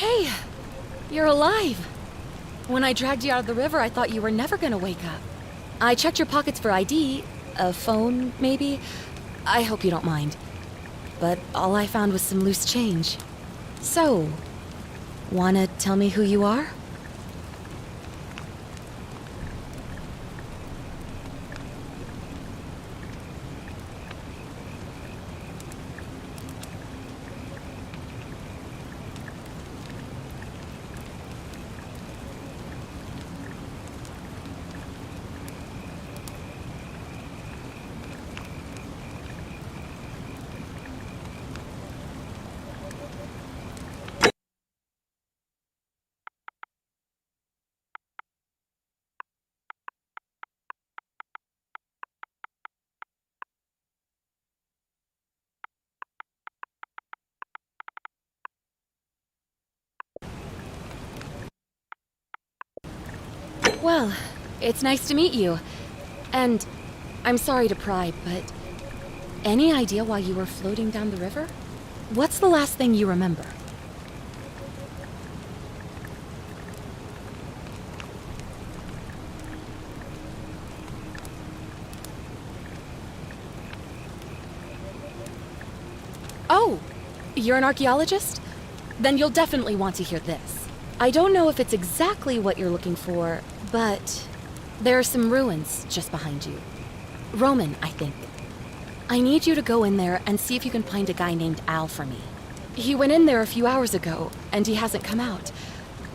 Hey, you're alive. When I dragged you out of the river, I thought you were never gonna wake up. I checked your pockets for ID, a phone, maybe. I hope you don't mind. But all I found was some loose change. So, wanna tell me who you are? Well, it's nice to meet you. And I'm sorry to pry, but any idea why you were floating down the river? What's the last thing you remember? Oh, you're an archaeologist? Then you'll definitely want to hear this. I don't know if it's exactly what you're looking for, but there are some ruins just behind you. Roman, I think. I need you to go in there and see if you can find a guy named Al for me. He went in there a few hours ago, and he hasn't come out.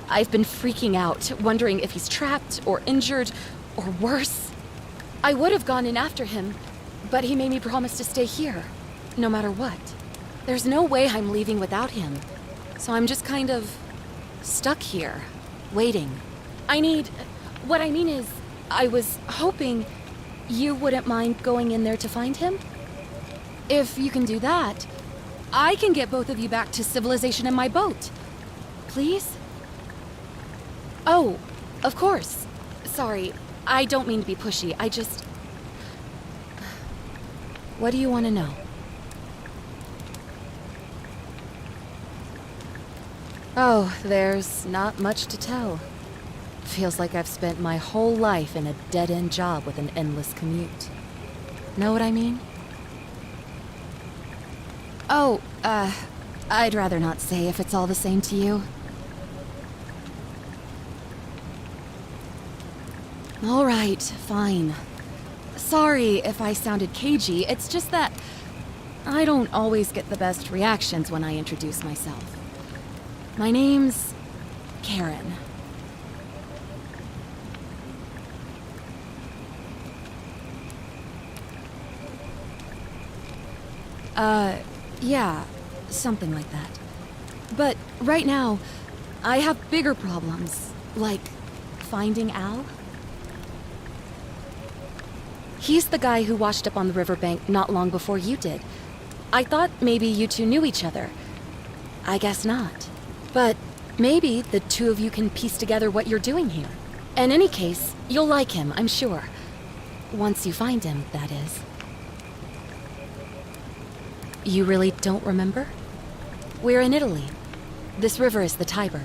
I've been freaking out, wondering if he's trapped or injured or worse. I would have gone in after him, but he made me promise to stay here, no matter what. There's no way I'm leaving without him, so I'm just kind of stuck here, waiting. What I mean is, I was hoping you wouldn't mind going in there to find him? If you can do that, I can get both of you back to civilization in my boat. Please? Oh, of course. Sorry, I don't mean to be pushy. What do you want to know? Oh, there's not much to tell. Feels like I've spent my whole life in a dead-end job with an endless commute. Know what I mean? Oh, I'd rather not say if it's all the same to you. All right, fine. Sorry if I sounded cagey, it's just that I don't always get the best reactions when I introduce myself. My name's Karen. Yeah, something like that. But right now, I have bigger problems, like finding Al. He's the guy who washed up on the riverbank not long before you did. I thought maybe you two knew each other. I guess not. But maybe the two of you can piece together what you're doing here. In any case, you'll like him, I'm sure. Once you find him, that is. You really don't remember? We're in Italy. This river is the Tiber.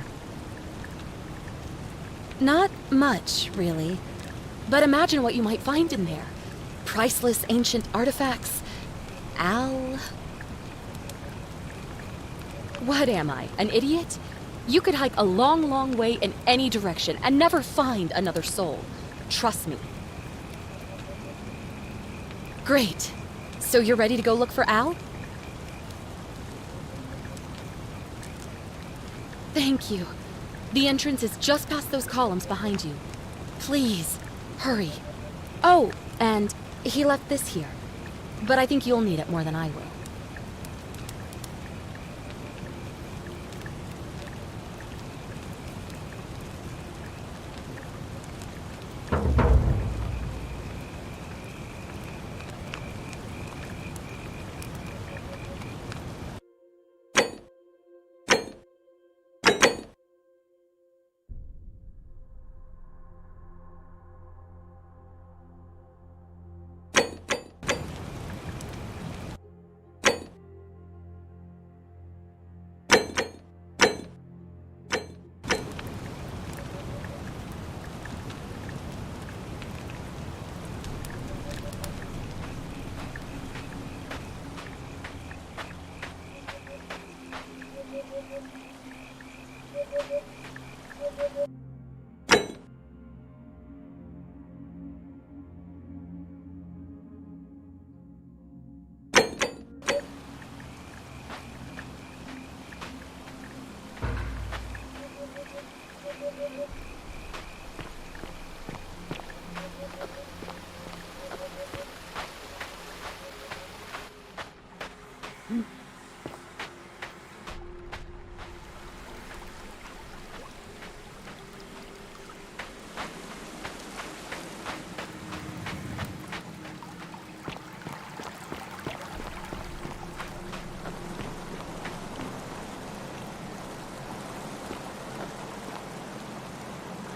Not much, really. But imagine what you might find in there. Priceless ancient artifacts. Al... What am I, an idiot? You could hike a long, long way in any direction and never find another soul. Trust me. Great. So you're ready to go look for Al? Thank you. The entrance is just past those columns behind you. Please, hurry. Oh, and he left this here. But I think you'll need it more than I will.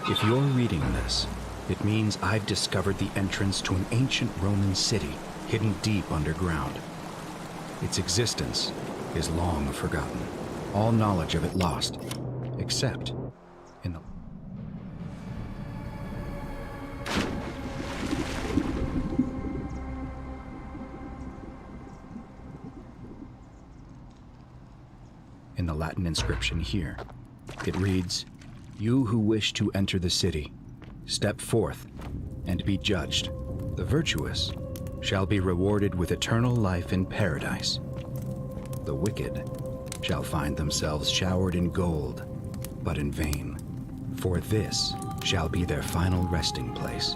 If you're reading this, it means I've discovered the entrance to an ancient Roman city hidden deep underground. Its existence is long forgotten, all knowledge of it lost, except in the... in the Latin inscription here. It reads, "You who wish to enter the city, step forth and be judged. The virtuous shall be rewarded with eternal life in paradise. The wicked shall find themselves showered in gold, but in vain, for this shall be their final resting place."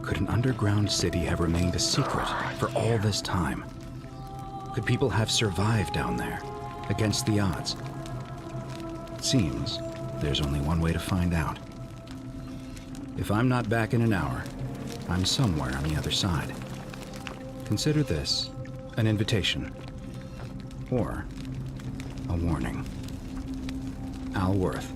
Could an underground city have remained a secret for all this time? Could people have survived down there, against the odds? It seems there's only one way to find out. If I'm not back in an hour, I'm somewhere on the other side. Consider this an invitation, or a warning. Al Worth.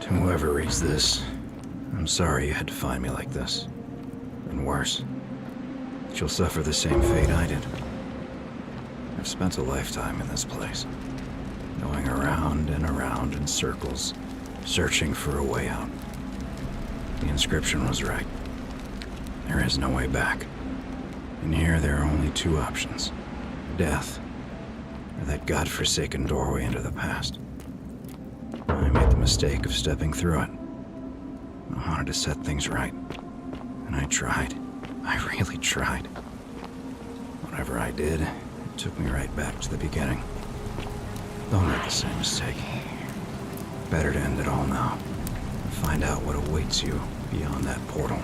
To whoever reads this, I'm sorry you had to find me like this. And worse, that you'll suffer the same fate I did. I've spent a lifetime in this place, going around and around in circles, searching for a way out. The inscription was right. There is no way back. And here there are only two options: death or that godforsaken doorway into the past. I made the mistake of stepping through it. I wanted to set things right, and I tried. I really tried. Whatever I did, it took me right back to the beginning. Don't make the same mistake. Better to end it all now, and find out what awaits you beyond that portal.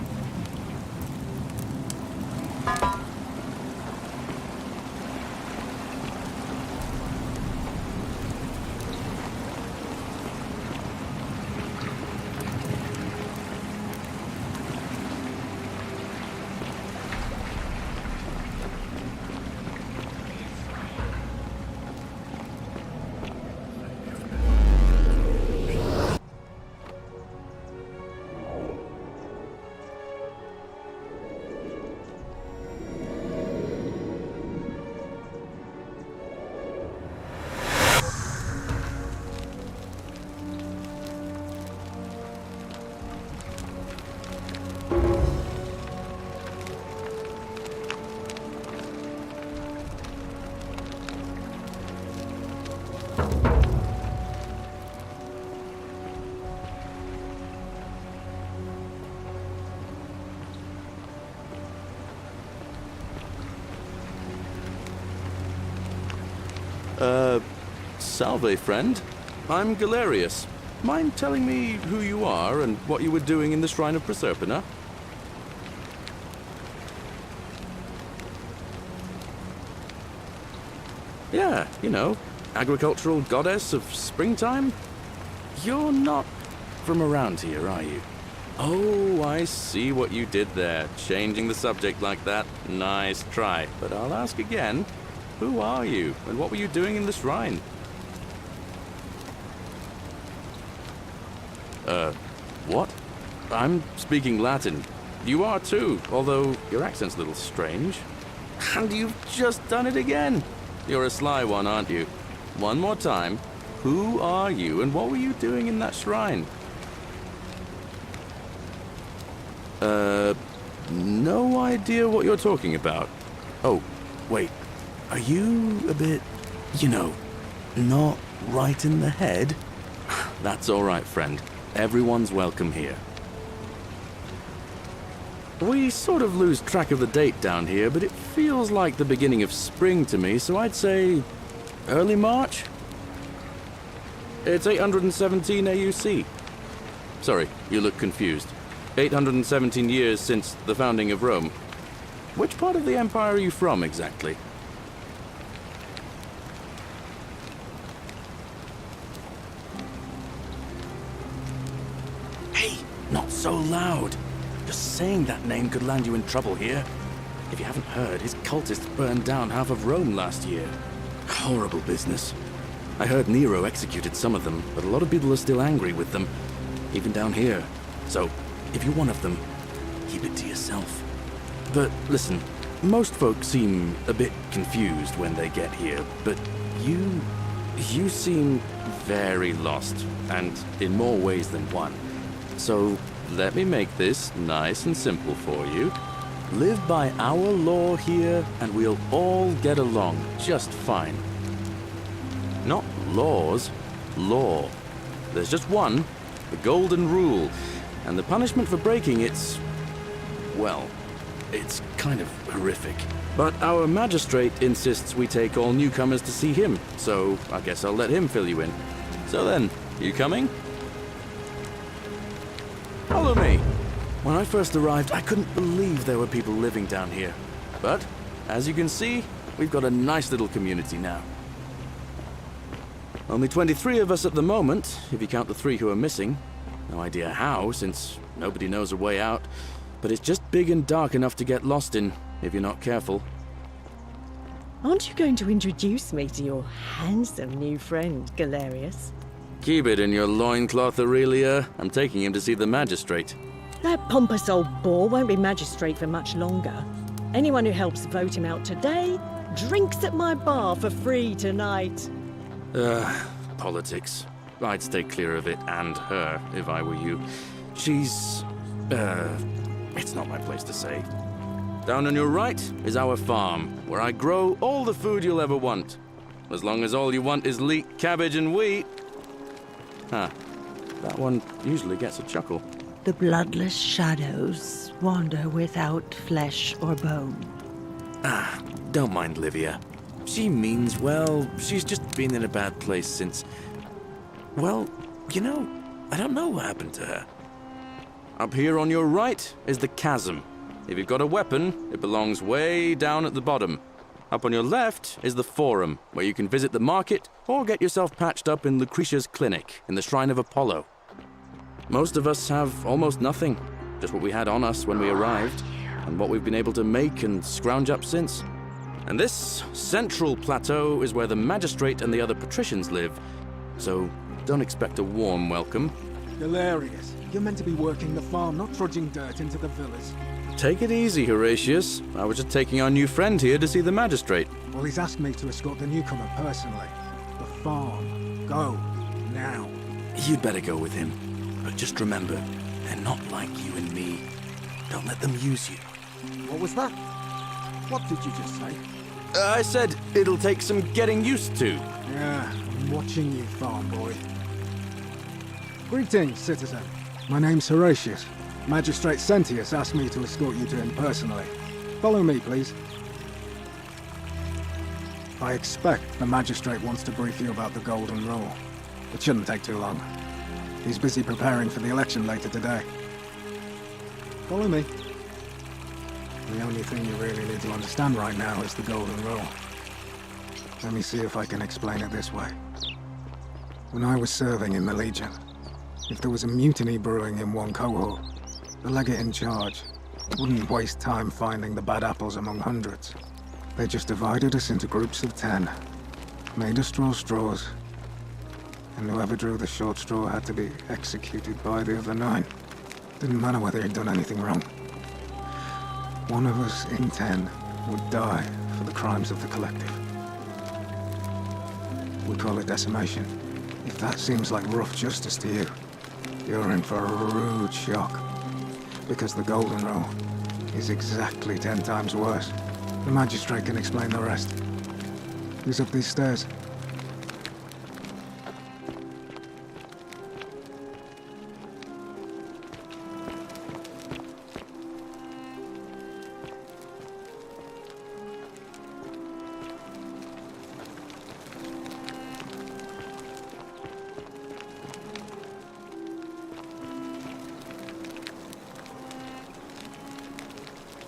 Salve, friend. I'm Galerius. Mind telling me who you are and what you were doing in the Shrine of Proserpina? Yeah, you know, agricultural goddess of springtime? You're not from around here, are you? Oh, I see what you did there. Changing the subject like that. Nice try. But I'll ask again. Who are you, and what were you doing in the shrine? What? I'm speaking Latin. You are too, although your accent's a little strange. And you've just done it again. You're a sly one, aren't you? One more time. Who are you, and what were you doing in that shrine? No idea what you're talking about. Oh, wait. Are you a bit, you know, not right in the head? That's all right, friend. Everyone's welcome here. We sort of lose track of the date down here, but it feels like the beginning of spring to me, so I'd say early March? It's 817 AUC. Sorry, you look confused. 817 years since the founding of Rome. Which part of the Empire are you from, exactly? Hey, not so loud. Just saying that name could land you in trouble here. If you haven't heard, his cultists burned down half of Rome last year. Horrible business. I heard Nero executed some of them, but a lot of people are still angry with them, even down here. So, if you're one of them, keep it to yourself. But listen, most folks seem a bit confused when they get here, but you seem very lost, and in more ways than one. So, let me make this nice and simple for you. Live by our law here, and we'll all get along just fine. Not laws, law. There's just one, the Golden Rule, and the punishment for breaking it's, well, it's kind of horrific. But our magistrate insists we take all newcomers to see him, so I guess I'll let him fill you in. So then, you coming? Follow me. When I first arrived, I couldn't believe there were people living down here. But, as you can see, we've got a nice little community now. Only 23 of us at the moment, if you count the 3 who are missing. No idea how, since nobody knows a way out. But it's just big and dark enough to get lost in, if you're not careful. Aren't you going to introduce me to your handsome new friend, Galerius? Keep it in your loincloth, Aurelia. I'm taking him to see the magistrate. That pompous old bore won't be magistrate for much longer. Anyone who helps vote him out today drinks at my bar for free tonight. Politics. I'd stay clear of it and her, if I were you. She's... it's not my place to say. Down on your right is our farm, where I grow all the food you'll ever want. as long as all you want is leek, cabbage, and wheat. Huh. That one usually gets a chuckle. The bloodless shadows wander without flesh or bone. Don't mind Livia. She means well. She's just been in a bad place since... Well, I don't know what happened to her. Up here on your right is the chasm. If you've got a weapon, it belongs way down at the bottom. Up on your left is the forum, where you can visit the market or get yourself patched up in Lucretia's clinic in the Shrine of Apollo. Most of us have almost nothing, just what we had on us when we arrived, and what we've been able to make and scrounge up since. And this central plateau is where the magistrate and the other patricians live, so don't expect a warm welcome. Hilarious. You're meant to be working the farm, not trudging dirt into the villas. Take it easy, Horatius. I was just taking our new friend here to see the magistrate. Well, he's asked me to escort the newcomer personally. The farm. Go. Now. You'd better go with him. But just remember, they're not like you and me. Don't let them use you. What was that? What did you just say? I said it'll take some getting used to. Yeah, I'm watching you, farm boy. Greetings, citizen. My name's Horatius. Magistrate Sentius asked me to escort you to him personally. Follow me, please. I expect the magistrate wants to brief you about the Golden Rule. It shouldn't take too long. He's busy preparing for the election later today. Follow me. The only thing you really need to understand right now is the Golden Rule. Let me see if I can explain it this way. When I was serving in the Legion, if there was a mutiny brewing in one cohort, the legate in charge wouldn't waste time finding the bad apples among hundreds. They just divided us into groups of 10, made us draw straws, and whoever drew the short straw had to be executed by the other 9. Didn't matter whether he'd done anything wrong. One of us in 10 would die for the crimes of the collective. We call it decimation. If that seems like rough justice to you, you're in for a rude shock. Because the Golden Rule is exactly 10 times worse. The magistrate can explain the rest. Who's up these stairs?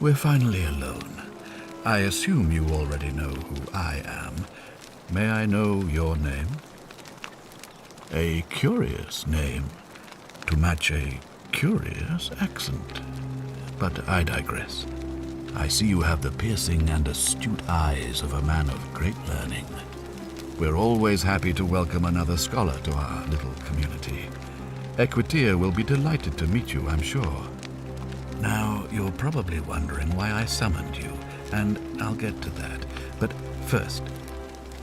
We're finally alone. I assume you already know who I am. May I know your name? A curious name, to match a curious accent. But I digress. I see you have the piercing and astute eyes of a man of great learning. We're always happy to welcome another scholar to our little community. Equitia will be delighted to meet you, I'm sure. Now, you're probably wondering why I summoned you, and I'll get to that. But first,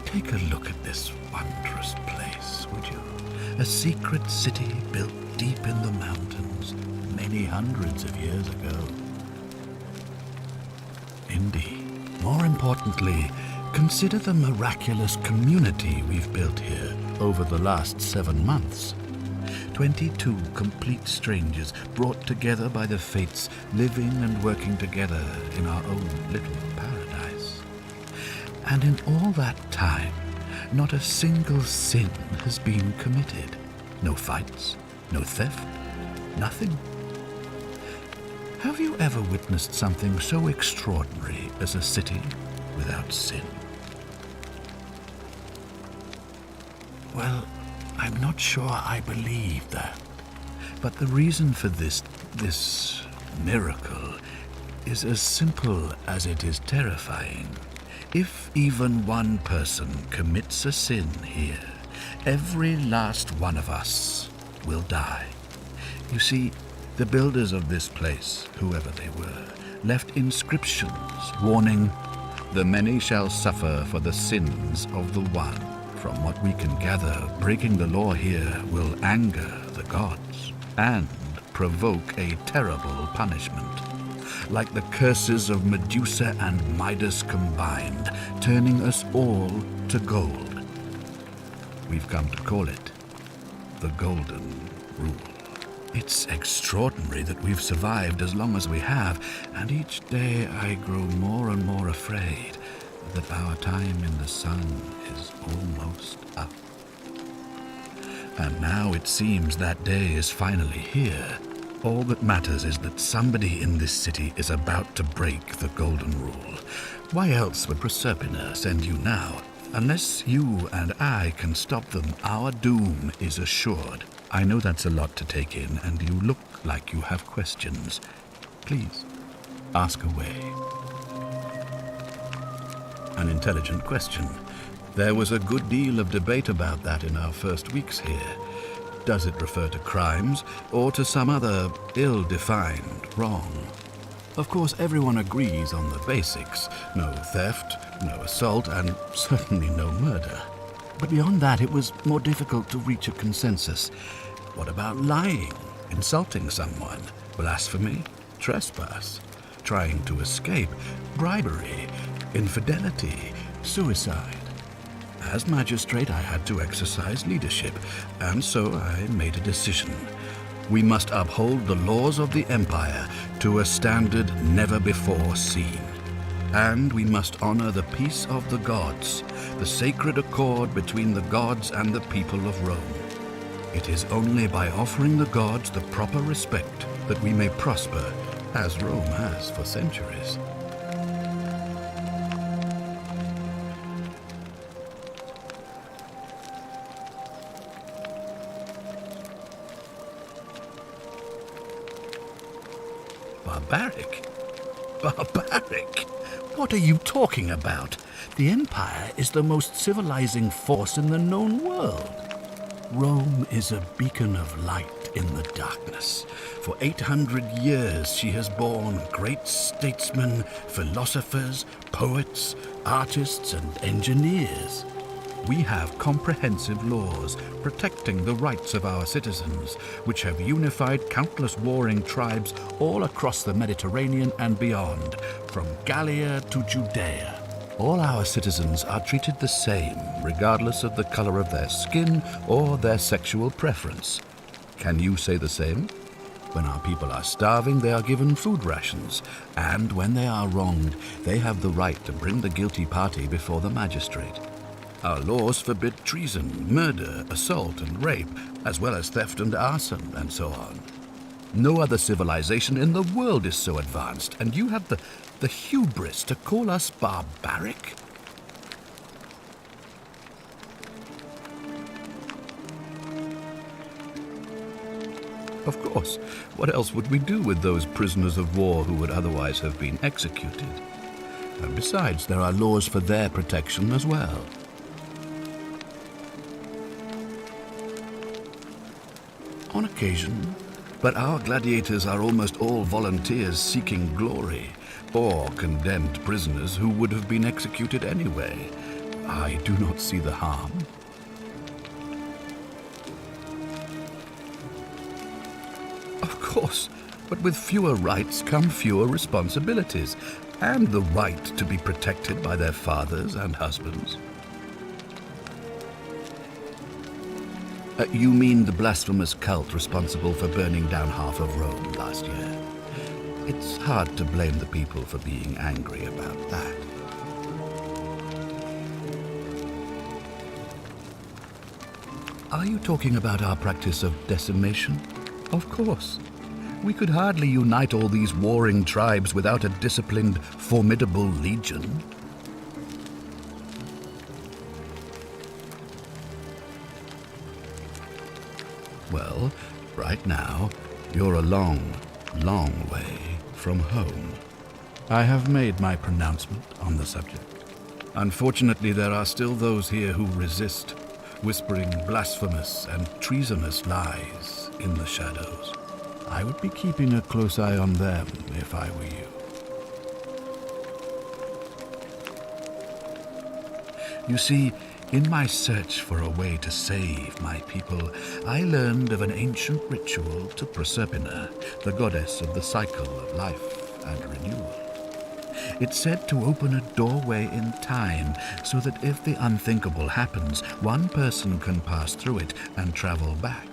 take a look at this wondrous place, would you? A secret city built deep in the mountains many hundreds of years ago. Indeed. More importantly, consider the miraculous community we've built here over the last 7 months. 22 complete strangers brought together by the fates, living and working together in our own little paradise. And in all that time, not a single sin has been committed. No fights, no theft, nothing. Have you ever witnessed something so extraordinary as a city without sin? Well, I'm not sure I believe that. But the reason for this miracle is as simple as it is terrifying. If even one person commits a sin here, every last one of us will die. You see, the builders of this place, whoever they were, left inscriptions warning, "The many shall suffer for the sins of the one." From what we can gather, breaking the law here will anger the gods and provoke a terrible punishment, like the curses of Medusa and Midas combined, turning us all to gold. We've come to call it the Golden Rule. It's extraordinary that we've survived as long as we have, and each day I grow more and more afraid that our time in the sun is almost up. And now it seems that day is finally here. All that matters is that somebody in this city is about to break the Golden Rule. Why else would Proserpina send you now? Unless you and I can stop them, our doom is assured. I know that's a lot to take in, and you look like you have questions. Please, ask away. An intelligent question. There was a good deal of debate about that in our first weeks here. Does it refer to crimes, or to some other ill-defined wrong? Of course, everyone agrees on the basics. No theft, no assault, and certainly no murder. But beyond that, it was more difficult to reach a consensus. What about lying, insulting someone, blasphemy, trespass, trying to escape, bribery, infidelity, suicide? As magistrate, I had to exercise leadership, and so I made a decision. We must uphold the laws of the Empire to a standard never before seen. And we must honor the peace of the gods, the sacred accord between the gods and the people of Rome. It is only by offering the gods the proper respect that we may prosper, as Rome has for centuries. Barbaric? Barbaric? What are you talking about? The Empire is the most civilizing force in the known world. Rome is a beacon of light in the darkness. For 800 years she has borne great statesmen, philosophers, poets, artists, and engineers. We have comprehensive laws protecting the rights of our citizens, which have unified countless warring tribes all across the Mediterranean and beyond, from Gallia to Judea. All our citizens are treated the same, regardless of the color of their skin or their sexual preference. Can you say the same? When our people are starving, they are given food rations, and when they are wronged, they have the right to bring the guilty party before the magistrate. Our laws forbid treason, murder, assault, and rape, as well as theft and arson, and so on. No other civilization in the world is so advanced, and you have the hubris to call us barbaric? Of course. What else would we do with those prisoners of war who would otherwise have been executed? And besides, there are laws for their protection as well. On occasion, but our gladiators are almost all volunteers seeking glory, or condemned prisoners who would have been executed anyway. I do not see the harm. Of course, but with fewer rights come fewer responsibilities, and the right to be protected by their fathers and husbands. You mean the blasphemous cult responsible for burning down half of Rome last year? It's hard to blame the people for being angry about that. Are you talking about our practice of decimation? Of course. We could hardly unite all these warring tribes without a disciplined, formidable legion. Well, right now, you're a long, long way from home. I have made my pronouncement on the subject. Unfortunately, there are still those here who resist, whispering blasphemous and treasonous lies in the shadows. I would be keeping a close eye on them if I were you. You see, in my search for a way to save my people, I learned of an ancient ritual to Proserpina, the goddess of the cycle of life and renewal. It's said to open a doorway in time, so that if the unthinkable happens, one person can pass through it and travel back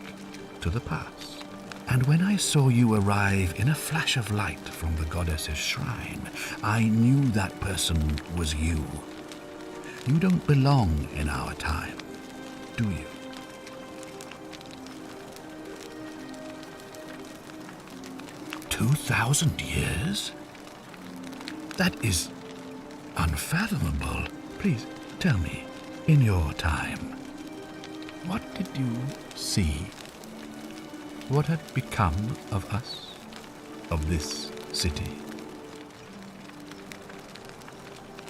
to the past. And when I saw you arrive in a flash of light from the goddess's shrine, I knew that person was you. You don't belong in our time, do you? "2,000 years? That is unfathomable. Please tell me, in your time, what did you see? What had become of us, of this city?"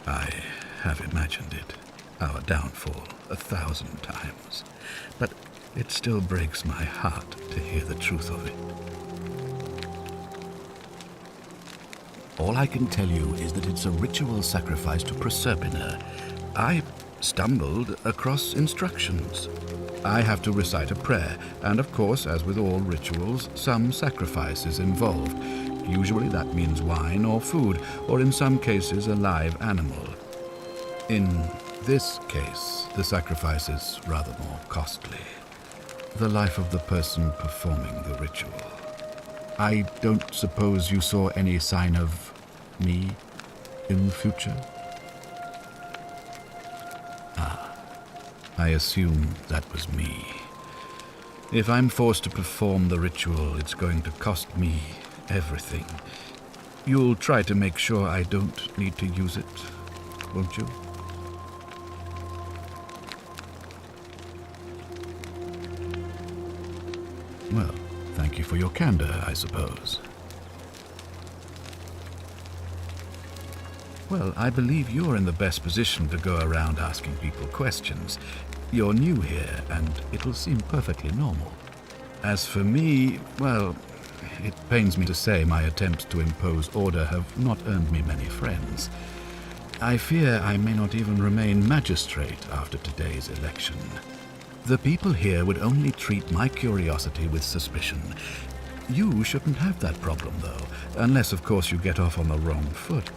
I have imagined it, our downfall, 1,000 times, but it still breaks my heart to hear the truth of it. All I can tell you is that it's a ritual sacrifice to Proserpina. I stumbled across instructions. I have to recite a prayer, and of course, as with all rituals, some sacrifice is involved. Usually that means wine or food, or in some cases a live animal. In this case, the sacrifice is rather more costly. The life of the person performing the ritual. I don't suppose you saw any sign of me in the future? I assume that was me. If I'm forced to perform the ritual, it's going to cost me everything. You'll try to make sure I don't need to use it, won't you? Well, thank you for your candor, I suppose. Well, I believe you're in the best position to go around asking people questions. You're new here, and it'll seem perfectly normal. As for me, well, it pains me to say my attempts to impose order have not earned me many friends. I fear I may not even remain magistrate after today's election. The people here would only treat my curiosity with suspicion. You shouldn't have that problem, though, unless, of course, you get off on the wrong foot.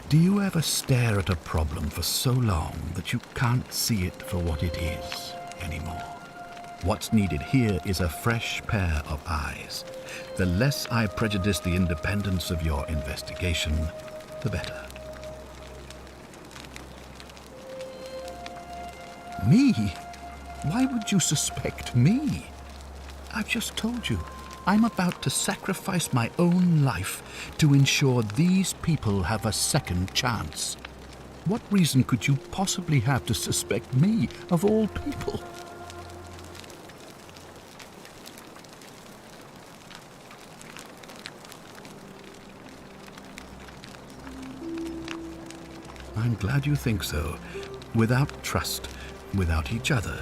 Do you ever stare at a problem for so long that you can't see it for what it is anymore? What's needed here is a fresh pair of eyes. The less I prejudice the independence of your investigation, the better. Me? Why would you suspect me? I've just told you. I'm about to sacrifice my own life to ensure these people have a second chance. What reason could you possibly have to suspect me, of all people? I'm glad you think so. Without trust, without each other,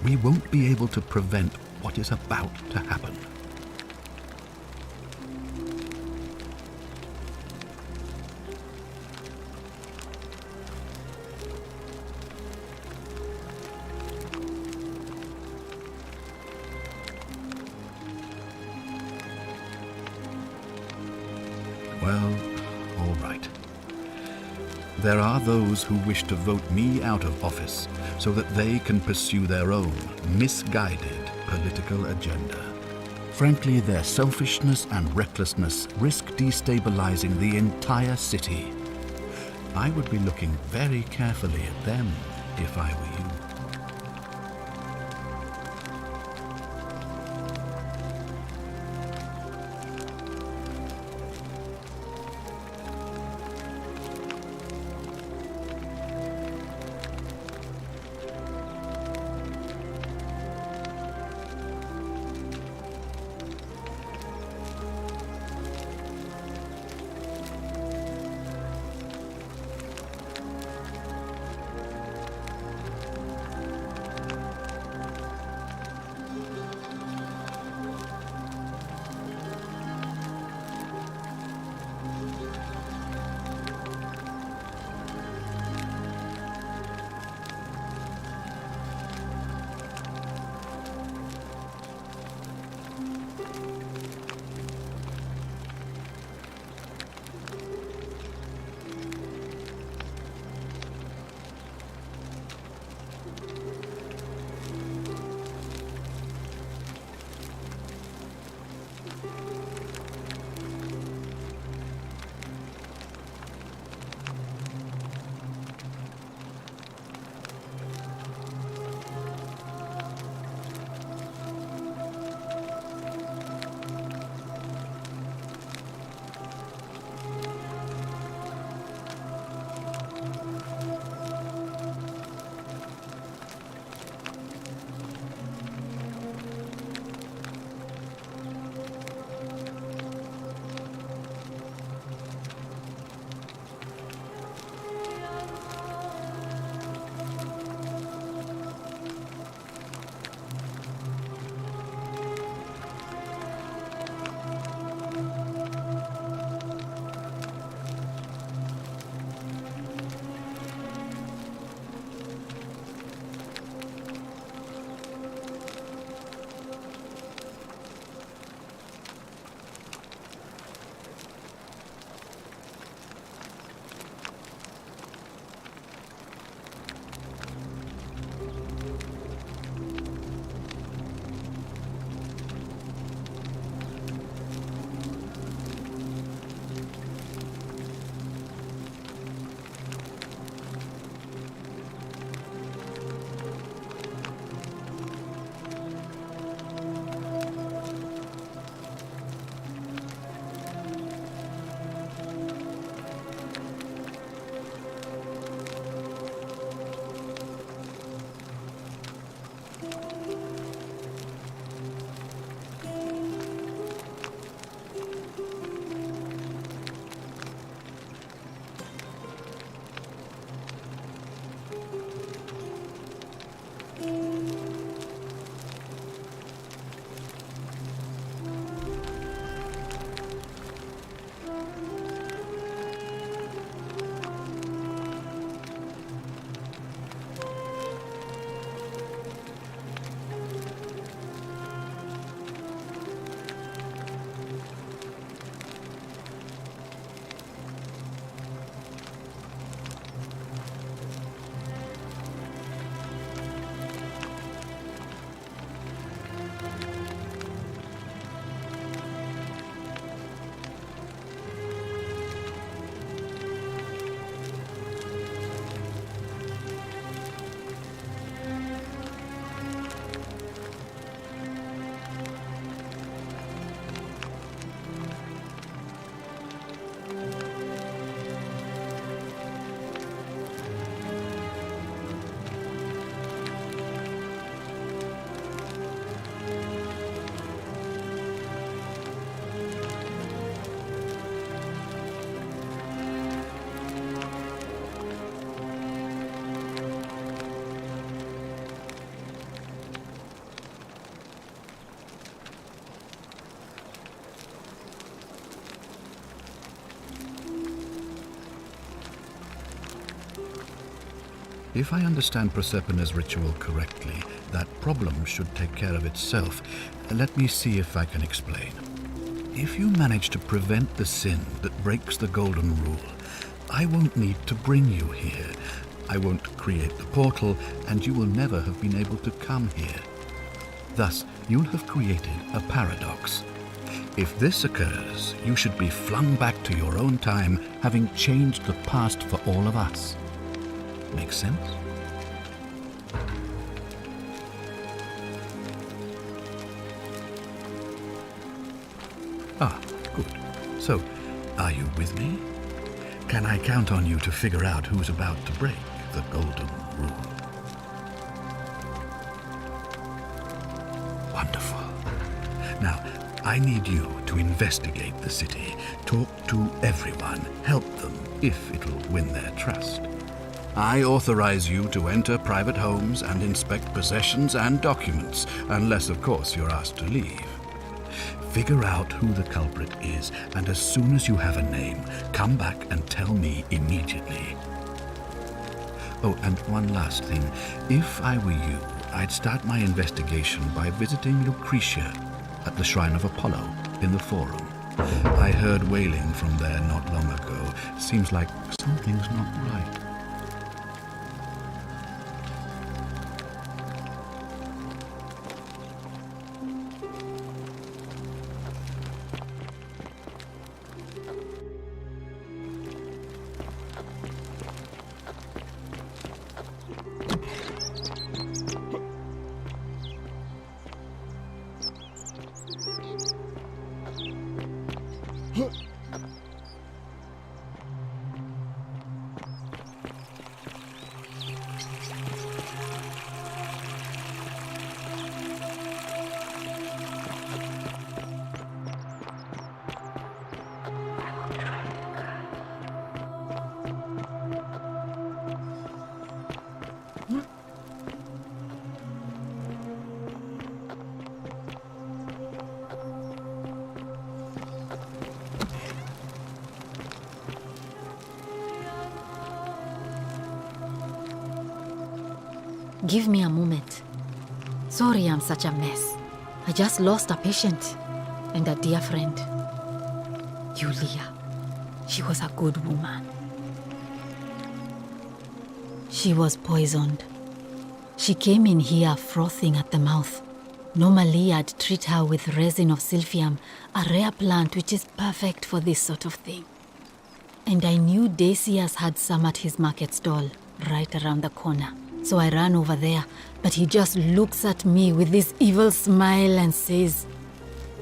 we won't be able to prevent what is about to happen. Well, all right. There are those who wish to vote me out of office so that they can pursue their own misguided political agenda. Frankly, their selfishness and recklessness risk destabilizing the entire city. I would be looking very carefully at them if I were you. If I understand Prosperna's ritual correctly, that problem should take care of itself. Let me see if I can explain. If you manage to prevent the sin that breaks the Golden Rule, I won't need to bring you here. I won't create the portal, and you will never have been able to come here. Thus, you'll have created a paradox. If this occurs, you should be flung back to your own time, having changed the past for all of us. Make sense? Ah, good. So, are you with me? Can I count on you to figure out who's about to break the Golden Rule? Wonderful. Now, I need you to investigate the city, talk to everyone, help them if it'll win their trust. I authorize you to enter private homes and inspect possessions and documents, unless, of course, you're asked to leave. Figure out who the culprit is, and as soon as you have a name, come back and tell me immediately. Oh, and one last thing. If I were you, I'd start my investigation by visiting Lucretia at the Shrine of Apollo in the Forum. I heard wailing from there not long ago. Seems like something's not right. Give me a moment. Sorry I'm such a mess. I just lost a patient and a dear friend. Yulia. She was a good woman. She was poisoned. She came in here frothing at the mouth. Normally I'd treat her with resin of silphium, a rare plant which is perfect for this sort of thing. And I knew Decius had some at his market stall, right around the corner. So I ran over there, but he just looks at me with this evil smile and says,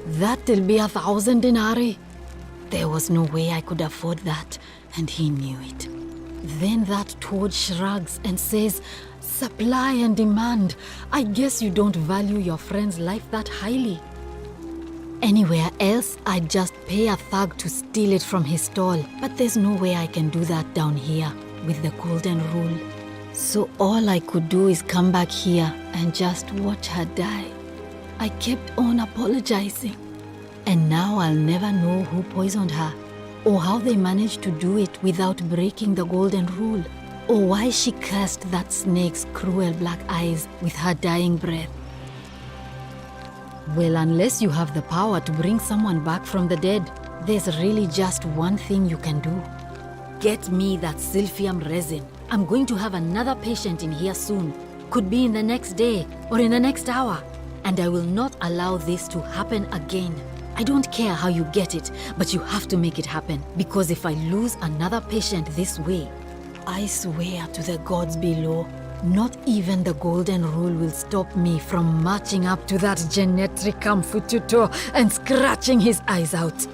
"That'll be 1,000 denarii." There was no way I could afford that, and he knew it. Then that toad shrugs and says, "Supply and demand. I guess you don't value your friend's life that highly." Anywhere else, I'd just pay a thug to steal it from his stall, but there's no way I can do that down here with the Golden Rule. So all I could do is come back here and just watch her die. I kept on apologizing. And now I'll never know who poisoned her, or how they managed to do it without breaking the Golden Rule, or why she cursed that snake's cruel black eyes with her dying breath. Well, unless you have the power to bring someone back from the dead, there's really just one thing you can do. Get me that silphium resin. I'm going to have another patient in here soon. Could be in the next day or in the next hour. And I will not allow this to happen again. I don't care how you get it, but you have to make it happen. Because if I lose another patient this way, I swear to the gods below, not even the Golden Rule will stop me from marching up to that Genetricum Fututo and scratching his eyes out.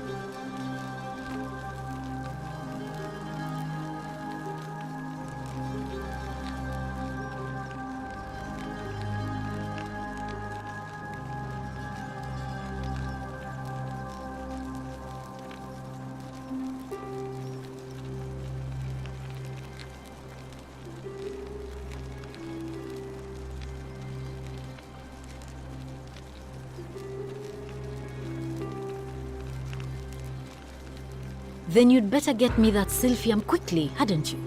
Then you'd better get me that silphium quickly, hadn't you?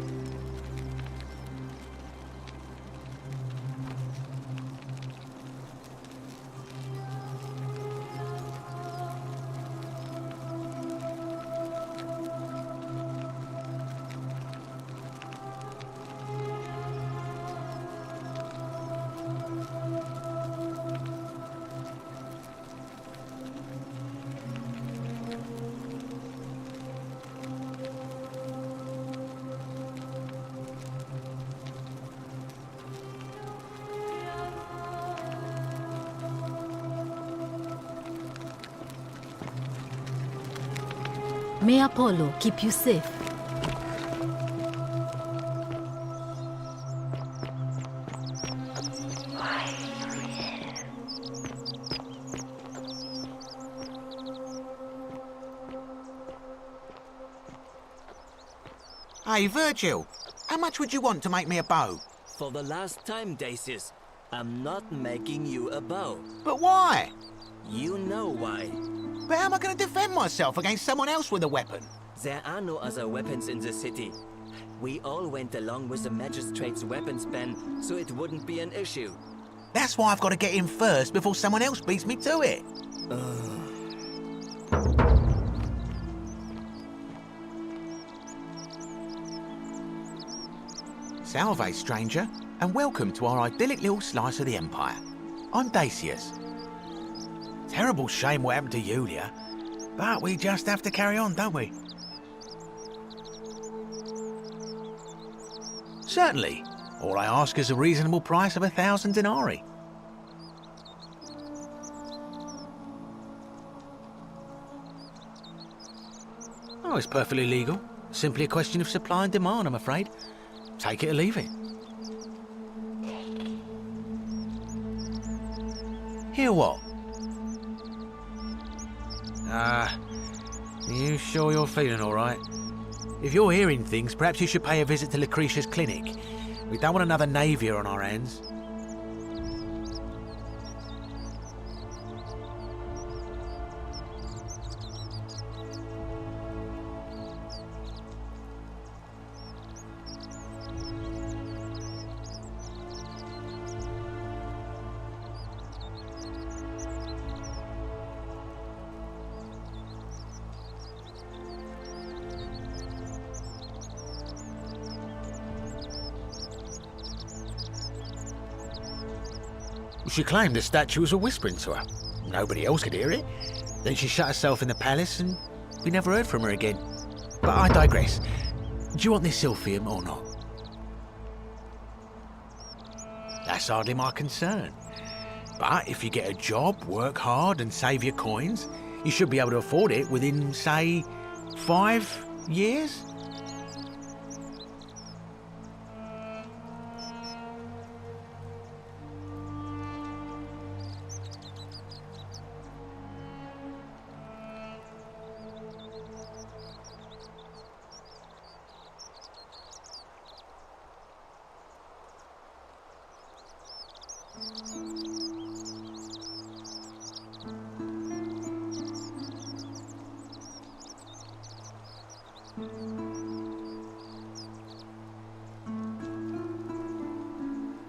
May Apollo keep you safe. Hey, Virgil, how much would you want to make me a bow? For the last time, Dacius, I'm not making you a bow. But why? You know why. But how am I going to defend myself against someone else with a weapon? There are no other weapons in the city. We all went along with the magistrate's weapons ban, so it wouldn't be an issue. That's why I've got to get in first before someone else beats me to it. Salve, stranger, and welcome to our idyllic little slice of the Empire. I'm Dacius. Terrible shame what happened to Yulia, but we just have to carry on, don't we? Certainly. All I ask is a reasonable price of 1,000 denarii. Oh, it's perfectly legal. Simply a question of supply and demand, I'm afraid. Take it or leave it. Hear what? You sure you're feeling all right? If you're hearing things, perhaps you should pay a visit to Lucretia's clinic. We don't want another Navia on our hands. She claimed the statue was whispering to her. Nobody else could hear it. Then she shut herself in the palace and we never heard from her again. But I digress. Do you want this silphium or not? That's hardly my concern. But if you get a job, work hard and save your coins, you should be able to afford it within, say, 5 years?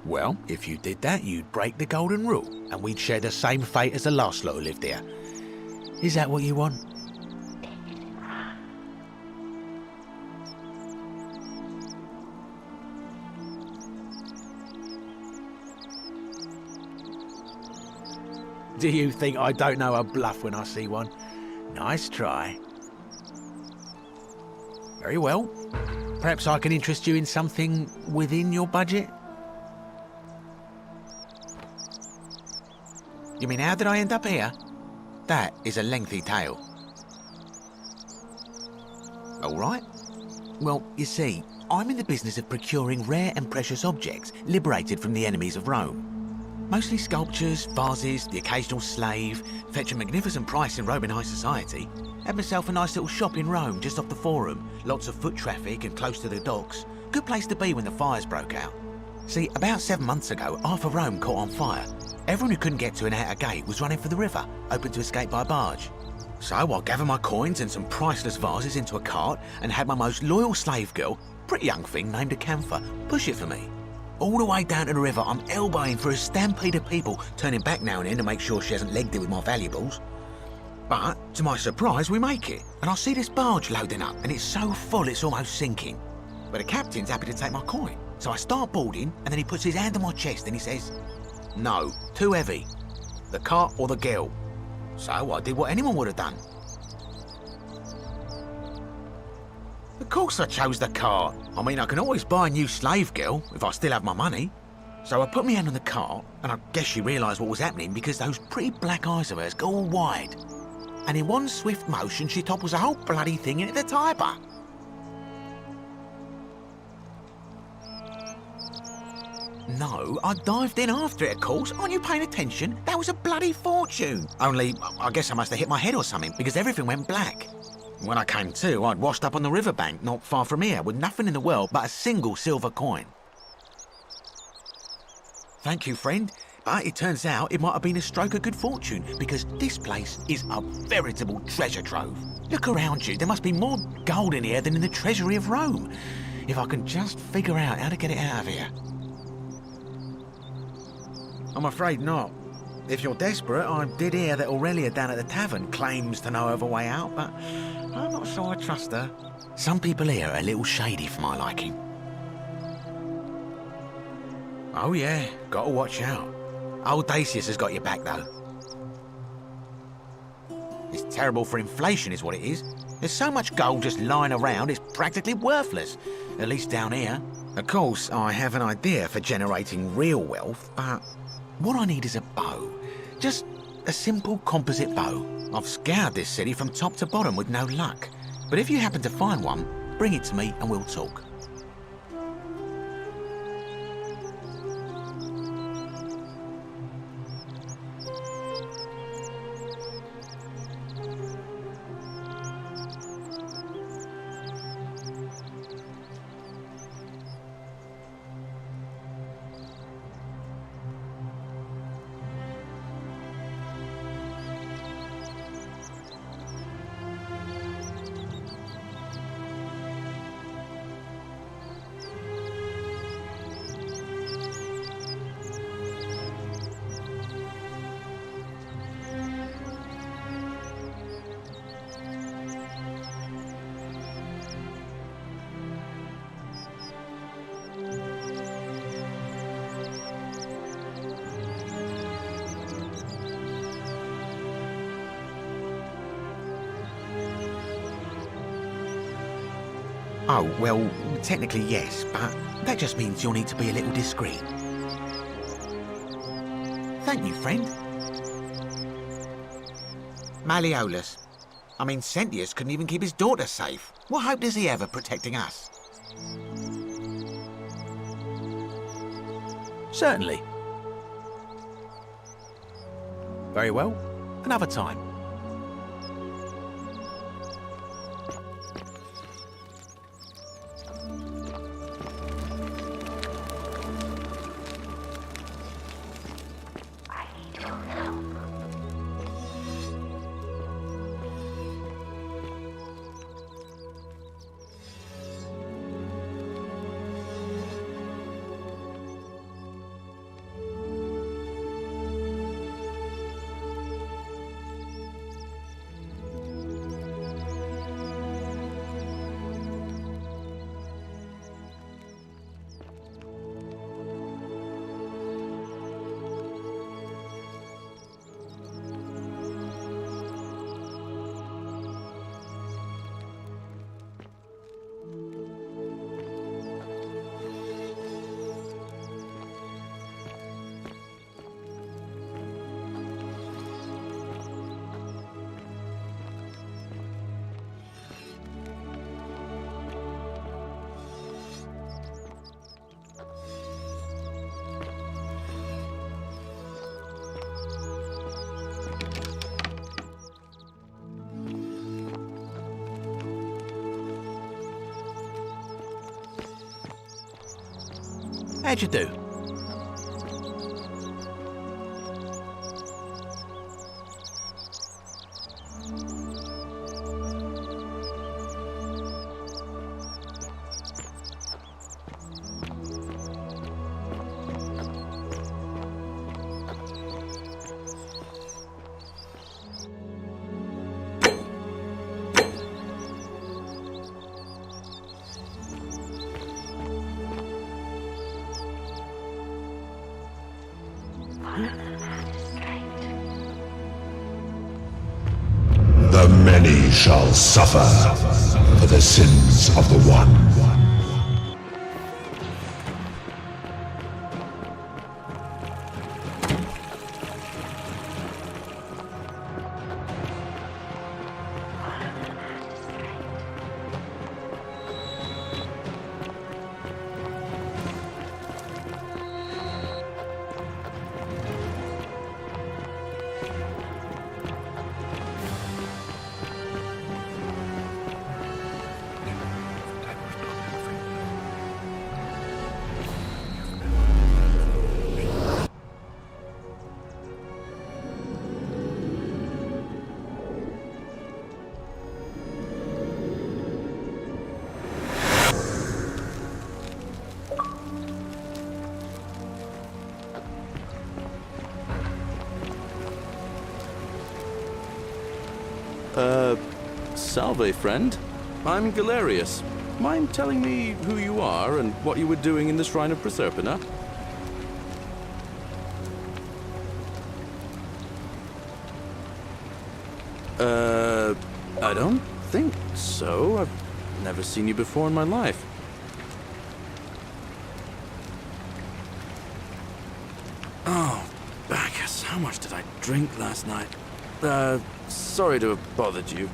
Well, if you did that, you'd break the golden rule, and we'd share the same fate as the last lot who lived here. Is that what you want? Do you think I don't know a bluff when I see one? Nice try. Very well. Perhaps I can interest you in something within your budget? You mean, how did I end up here? That is a lengthy tale. All right. Well, you see, I'm in the business of procuring rare and precious objects liberated from the enemies of Rome. Mostly sculptures, vases, the occasional slave, fetch a magnificent price in Roman high society. Had myself a nice little shop in Rome just off the Forum. Lots of foot traffic and close to the docks. Good place to be when the fires broke out. See, about 7 months ago, half of Rome caught on fire. Everyone who couldn't get to an outer gate was running for the river, open to escape by barge. So I gathered my coins and some priceless vases into a cart and had my most loyal slave girl, pretty young thing named Acantha, push it for me. All the way down to the river, I'm elbowing through a stampede of people, turning back now and then to make sure she hasn't legged it with my valuables. But, to my surprise, we make it, and I see this barge loading up, and it's so full it's almost sinking. But the captain's happy to take my coin, so I start boarding, and then he puts his hand on my chest and he says, "No, too heavy. The cart or the girl." So I did what anyone would have done. Of course I chose the cart. I mean, I can always buy a new slave girl if I still have my money. So I put my hand on the cart, and I guess she realised what was happening because those pretty black eyes of hers go all wide. and in one swift motion she topples the whole bloody thing into the Tiber. No, I dived in after it, of course. Aren't you paying attention? That was a bloody fortune. Only, I guess I must have hit my head or something, because everything went black. When I came to, I'd washed up on the riverbank not far from here, with nothing in the world but a single silver coin. Thank you, friend. But it turns out it might have been a stroke of good fortune, because this place is a veritable treasure trove. Look around you. There must be more gold in here than in the treasury of Rome. If I can just figure out how to get it out of here. I'm afraid not. If you're desperate, I did hear that Aurelia down at the tavern claims to know of a way out, but I'm not sure I trust her. Some people here are a little shady for my liking. Oh yeah, gotta watch out. Old Dacius has got your back though. It's terrible for inflation is what it is. There's so much gold just lying around, it's practically worthless. At least down here. Of course, I have an idea for generating real wealth, but what I need is a bow. Just a simple composite bow. I've scoured this city from top to bottom with no luck. But if you happen to find one, bring it to me and we'll talk. Oh, well, technically yes, but that just means you'll need to be a little discreet. Thank you, friend. Malleolus. I mean, Sentius couldn't even keep his daughter safe. What hope does he have of protecting us? Certainly. Very well. Another time. How'd you do? The many shall suffer for the sins of the one. Salve, friend. I'm Galerius. Mind telling me who you are and what you were doing in the Shrine of Proserpina? I don't think so. I've never seen you before in my life. Oh, Bacchus, how much did I drink last night? Sorry to have bothered you.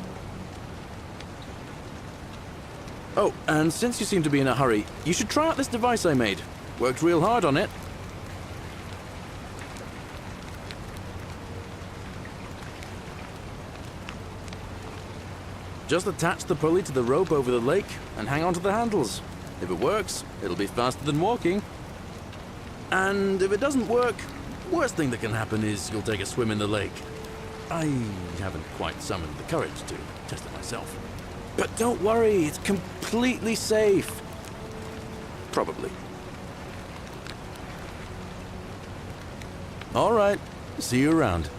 Oh, and since you seem to be in a hurry, you should try out this device I made. Worked real hard on it. Just attach the pulley to the rope over the lake and hang on to the handles. If it works, it'll be faster than walking. And if it doesn't work, worst thing that can happen is you'll take a swim in the lake. I haven't quite summoned the courage to test it myself. But don't worry, it's completely safe. Probably. All right, see you around.